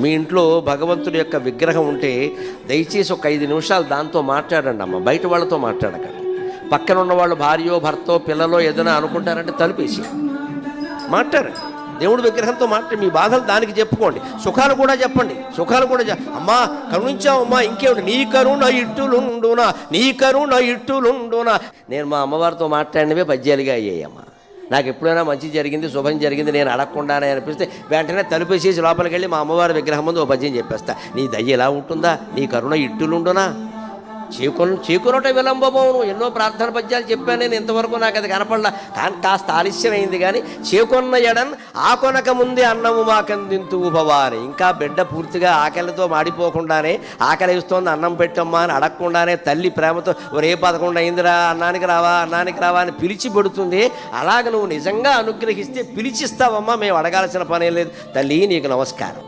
మీ ఇంట్లో భగవంతుడి యొక్క విగ్రహం ఉంటే దయచేసి ఒక 5 నిమిషాలు దాంతో మాట్లాడండి అమ్మ. బయట వాళ్ళతో మాట్లాడకండి. పక్కన ఉన్న వాళ్ళు భార్యో భర్తో పిల్లలో ఏదైనా అనుకుంటారంటే తలుపేసి మాట్లాడండి. దేవుడి విగ్రహంతో మాట్లాడి మీ బాధలు దానికి చెప్పుకోండి. సుఖాలు కూడా చెప్పండి. సుఖాలు కూడా అమ్మా కరుణించావమ్మా, ఇంకేమిటి, నీ కరుణ ఇట్టులుండునా, నీ కరుణ ఇట్టులుండునా. నేను మా అమ్మవారితో మాట్లాడినవే పద్యాలుగా అయ్యాయమ్మా. నాకు ఎప్పుడైనా మంచి జరిగింది, శుభం జరిగింది నేను అడగకుండానే అనిపిస్తే వెంటనే తలుపేసేసి లోపలికి వెళ్ళి మా అమ్మవారి విగ్రహం ముందు ఓ పద్యం చెప్పేస్తా. నీ దయ్య ఎలా ఉంటుందా, నీ కరుణ ఇట్టులుండునా, చీకునట విలంబమవును. ఎన్నో ప్రార్థన పద్యాలు చెప్పాను నేను, ఇంతవరకు నాకు అది కనపడలా. కానీ కాస్త ఆలస్యమైంది. కానీ చేకొన్న ఎడన్ ఆకొనక ముందే అన్నము మాకందింతువు భవాని. ఇంకా బిడ్డ పూర్తిగా ఆకలితో మాడిపోకుండానే, ఆకలి ఇస్తోంది అన్నం పెట్టమ్మా అని అడగకుండానే తల్లి ప్రేమతో ఒరే 11 అయిందిరా, అన్నానికి రావా అని పిలిచి పెడుతుంది. అలాగ నువ్వు నిజంగా అనుగ్రహిస్తే పిలిచిస్తావమ్మా, మేము అడగాల్సిన పనే లేదు. తల్లి నీకు నమస్కారం.